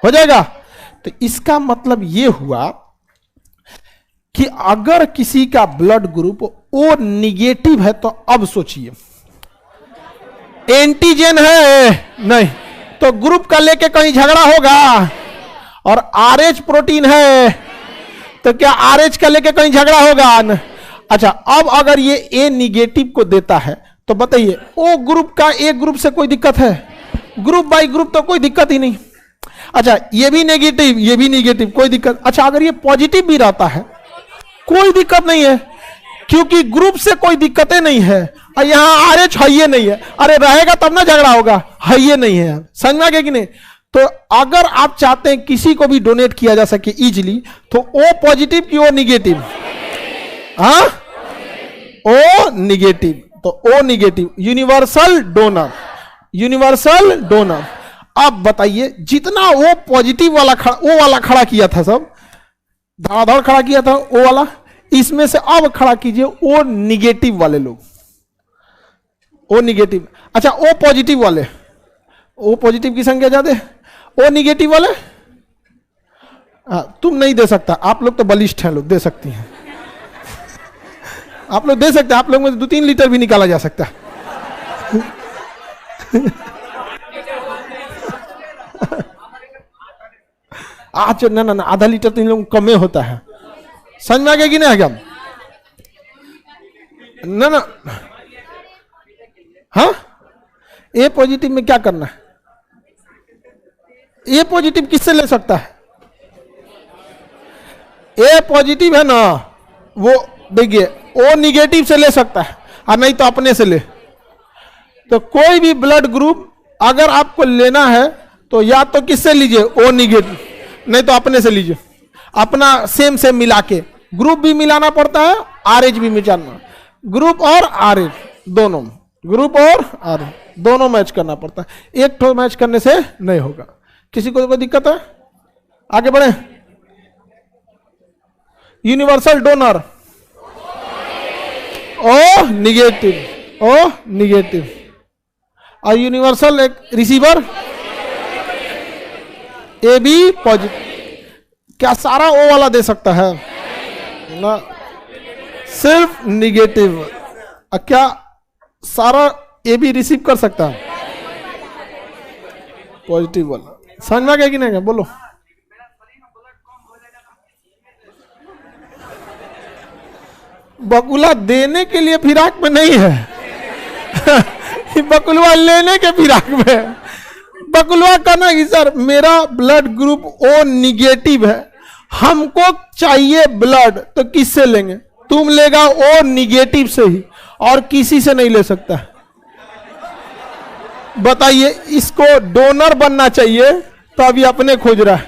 S1: हो जाएगा। तो इसका मतलब यह हुआ कि अगर किसी का ब्लड ग्रुप ओ निगेटिव है तो अब सोचिए एंटीजन है नहीं तो ग्रुप का लेके कहीं झगड़ा होगा, और आरएच प्रोटीन है तो क्या आरएच का लेके कहीं झगड़ा होगा न? अच्छा अब अगर ये ए निगेटिव को देता है तो बताइए ओ ग्रुप का ए ग्रुप से कोई दिक्कत है? ग्रुप बाई ग्रुप तो कोई दिक्कत ही नहीं। अच्छा ये भी नेगेटिव ये भी नेगेटिव, कोई दिक्कत। अच्छा अगर ये पॉजिटिव भी रहता है कोई दिक्कत नहीं है, क्योंकि ग्रुप से कोई दिक्कतें नहीं है, और यहां आरएच है ये नहीं है। अरे रहेगा तब ना झगड़ा होगा, है ये नहीं है। समझ में आ गया कि नहीं? तो अगर आप चाहते हैं किसी को भी डोनेट किया जा सके इजीली तो ओ पॉजिटिव की ओ निगेटिव? हाँ ओ निगेटिव, तो O negative universal donor, universal donor. अब बताइए जितना ओ पॉजिटिव वाला ओ वाला खड़ा किया था, सब धड़ाधड़ खड़ा किया था ओ वाला, इसमें से अब खड़ा कीजिए ओ निगेटिव वाले लोग, ओ निगेटिव। अच्छा ओ पॉजिटिव वाले, ओ पॉजिटिव की संख्या ज्यादा है, ओ निगेटिव वाले तुम नहीं दे सकता, आप लोग तो बलिष्ठ हैं, लोग दे सकती हैं आप लोग दे सकते हैं, आप लोग में 2-3 लीटर भी निकाला जा सकता है आज ना ना आधा लीटर तो इन लोगों कम होता है। समझ में आ गया कि नहीं आ गया? ना ना हाँ ए पॉजिटिव में क्या करना है? ए पॉजिटिव किससे ले सकता है? ए पॉजिटिव है ना वो देखिए ओ निगेटिव से ले सकता है, और नहीं तो अपने से ले। तो कोई भी ब्लड ग्रुप अगर आपको लेना है तो या तो किससे लीजिए, ओ निगेटिव, नहीं तो अपने से लीजिए, अपना सेम सेम मिला के। ग्रुप भी मिलाना पड़ता है, आरएच भी मिलाना, ग्रुप और आरएच दोनों, ग्रुप और आरएच दोनों मैच करना पड़ता है। एक तो मैच करने से नहीं होगा। किसी को कोई दिक्कत है? आगे बढ़े। Universal donor O negative, O negative, और यूनिवर्सल एक रिसीवर ए बी पॉजिटिव। क्या सारा ओ वाला दे सकता है ना, सिर्फ निगेटिव। क्या सारा ए बी रिसीव कर सकता है? पॉजिटिव वाला। समझ में आ गया कि नहीं? बोलो। बकुला देने के लिए फिराक में नहीं है बकुलवा लेने के फिराक में। बकुलवा कहना कि सर मेरा ब्लड ग्रुप ओ निगेटिव है, हमको चाहिए ब्लड, तो किससे लेंगे? तुम लेगा ओ निगेटिव से ही, और किसी से नहीं ले सकता। बताइए, इसको डोनर बनना चाहिए तो अभी अपने खोज रहा है,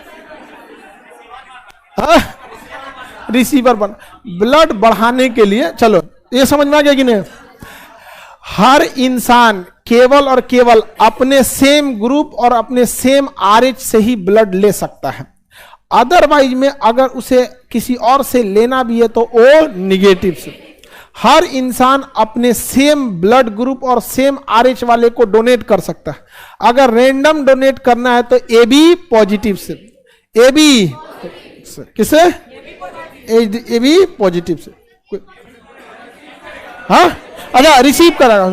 S1: रिसीवर बन। ब्लड बढ़ाने के लिए, चलो ये समझ में आ गया कि नहीं? हर इंसान केवल और केवल अपने सेम ग्रुप और अपने सेम आरएच से ही ब्लड ले सकता है। अदरवाइज में अगर उसे किसी और से लेना भी है तो ओ निगेटिव से। हर इंसान अपने सेम ब्लड ग्रुप और सेम आरएच वाले को डोनेट कर सकता है। अगर रैंडम डोनेट करना है तो ए बी पॉजिटिव से, ए बी किसे? ए बी पॉजिटिव से। हाँ, अच्छा रिसीव करा,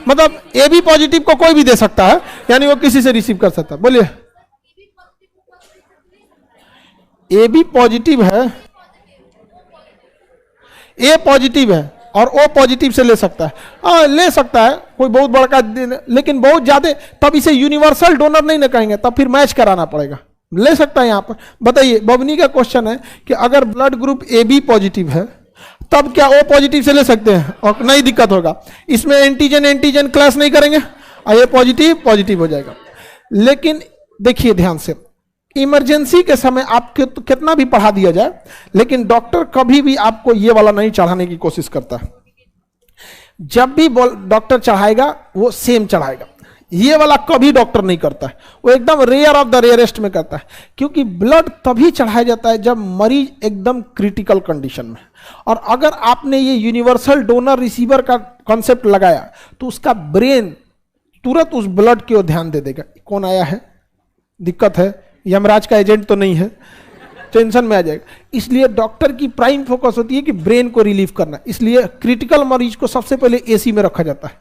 S1: मतलब ए बी पॉजिटिव को कोई भी दे सकता है, यानी वो किसी से रिसीव कर सकता है। बोलिए। ए बी पॉजिटिव है, ए पॉजिटिव है और ओ पॉजिटिव से ले सकता है। हाँ ले सकता है, कोई बहुत बड़का, लेकिन बहुत ज्यादा, तब इसे यूनिवर्सल डोनर नहीं ना कहेंगे, तब फिर मैच कराना पड़ेगा। ले सकता है यहां पर। बताइए, बबनी का क्वेश्चन है कि अगर blood group A B positive है तब क्या ओ पॉजिटिव से ले सकते हैं? और नहीं दिक्कत होगा, इसमें एंटीजन एंटीजन क्लास नहीं करेंगे और ये पॉजिटिव पॉजिटिव हो जाएगा। लेकिन देखिए ध्यान से, इमरजेंसी के समय आपके तो कितना भी पढ़ा दिया जाए, लेकिन डॉक्टर कभी भी आपको ये वाला नहीं चढ़ाने की कोशिश करता है। जब भी डॉक्टर चढ़ाएगा वो सेम चढ़ाएगा, ये वाला कभी डॉक्टर नहीं करता है। वो एकदम रेयर ऑफ द रेयरेस्ट में करता है, क्योंकि ब्लड तभी चढ़ाया जाता है जब मरीज एकदम क्रिटिकल कंडीशन में। और अगर आपने ये यूनिवर्सल डोनर रिसीवर का कॉन्सेप्ट लगाया तो उसका ब्रेन तुरंत उस ब्लड की ओर ध्यान दे देगा। कौन आया है, दिक्कत है, यमराज का एजेंट तो नहीं है, टेंशन में आ जाएगा। इसलिए डॉक्टर की प्राइम फोकस होती है कि ब्रेन को रिलीव करना। इसलिए क्रिटिकल मरीज को सबसे पहले एसी में रखा जाता है,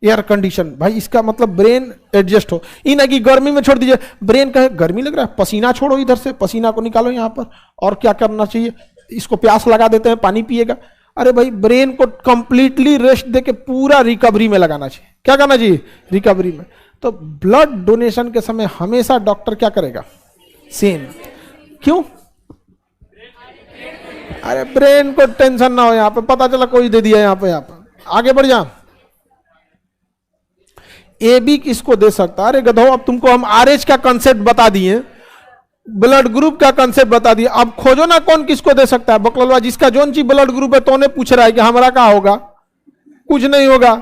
S1: एयर कंडीशन। भाई इसका मतलब ब्रेन एडजस्ट हो, इन है कि गर्मी में छोड़ दीजिए, ब्रेन कहे गर्मी लग रहा है, पसीना छोड़ो, इधर से पसीना को निकालो यहाँ पर, और क्या करना चाहिए, इसको प्यास लगा देते हैं, पानी पिएगा। अरे भाई ब्रेन को कंप्लीटली रेस्ट देके पूरा रिकवरी में लगाना चाहिए। क्या करना चाहिए? रिकवरी में। तो ब्लड डोनेशन के समय हमेशा डॉक्टर क्या करेगा? सेम। क्यों? अरे ब्रेन को टेंशन ना हो, यहाँ पे पता चला कोई दे दिया, यहाँ पे आगे बढ़ जा। ए बी किसको दे सकता है? अरे गधो, अब तुमको हम आरएच का कंसेप्ट बता दिए, ब्लड ग्रुप का कंसेप्ट बता दिए, अब खोजो ना कौन किसको दे सकता है। बकलवा जिसका जोन ची ब्लड ग्रुप है तो ने पूछ रहा है कि हमारा क्या होगा? कुछ नहीं होगा।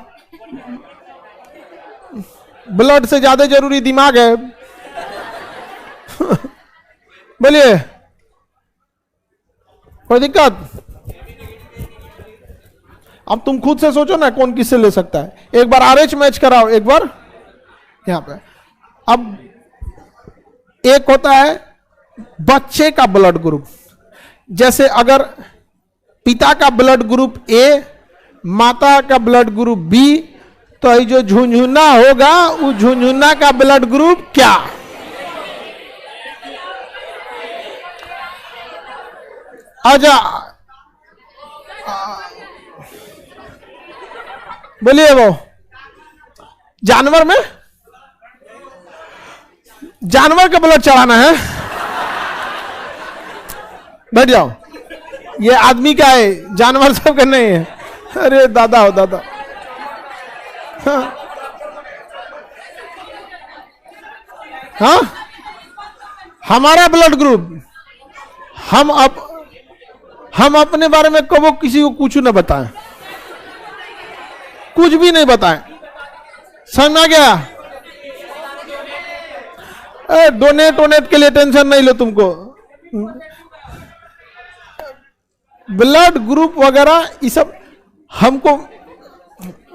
S1: ब्लड से ज्यादा जरूरी दिमाग है बोलिए, कोई दिक्कत? अब तुम खुद से सोचो ना कौन किससे ले सकता है। एक बार आरएच मैच कराओ, एक बार यहां पे। अब एक होता है बच्चे का ब्लड ग्रुप, जैसे अगर पिता का ब्लड ग्रुप ए, माता का ब्लड ग्रुप बी, तो ये जो झुंझुना होगा उस झुंझुना का ब्लड ग्रुप क्या? आजा बोलिए। वो जानवर में, जानवर का ब्लड चढ़ाना है, बैठ जाओ। ये आदमी का है, जानवर सब का नहीं है। अरे दादा हो दादा। हाँ। हाँ, हमारा ब्लड ग्रुप, हम अपने बारे में कबो किसी को कुछ न बताएं, कुछ भी नहीं बताएं। समझ में आ गया? डोनेट के लिए टेंशन नहीं लो तुमको। ब्लड ग्रुप वगैरह ये सब हमको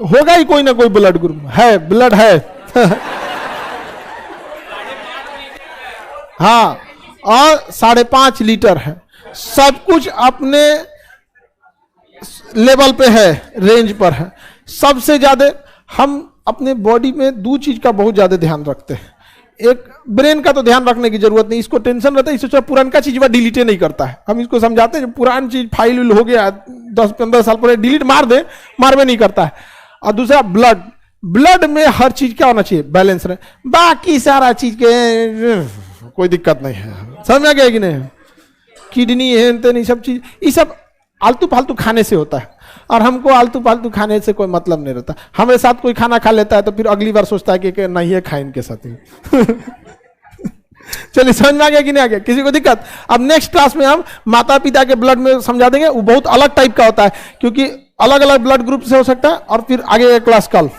S1: होगा ही, कोई ना कोई ब्लड ग्रुप है, ब्लड है। हाँ, और 5.5 लीटर है, सब कुछ अपने लेवल पे है, रेंज पर है। सबसे ज्यादा हम अपने बॉडी में 2 चीज का बहुत ज्यादा ध्यान रखते हैं। एक, ब्रेन का तो ध्यान रखने की जरूरत नहीं, इसको टेंशन रहता है, इससे पुराना चीज वह डिलीट नहीं करता है। हम इसको समझाते हैं, पुरानी चीज फाइल हो गया 10-15 साल पहले, डिलीट मार दे, मारवे नहीं करता है। और दूसरा ब्लड में हर चीज क्या होना चाहिए, बैलेंस रहे। बाकी सारा चीज के कोई दिक्कत नहीं है। समझ में आ गया कि नहीं? किडनी है, नहीं, सब चीज, ये सब आलतू फालतू खाने से होता है, और हमको आलतू फालतू खाने से कोई मतलब नहीं रहता। हमारे साथ कोई खाना खा लेता है तो फिर अगली बार सोचता है कि नहीं है, खाए इनके साथ ही। चलिए, समझ में आ गया कि नहीं आ गया? किसी को दिक्कत? अब नेक्स्ट क्लास में हम माता पिता के ब्लड में समझा देंगे, वो बहुत अलग टाइप का होता है, क्योंकि अलग अलग ब्लड ग्रुप से हो सकता है। और फिर आगे क्लास कल।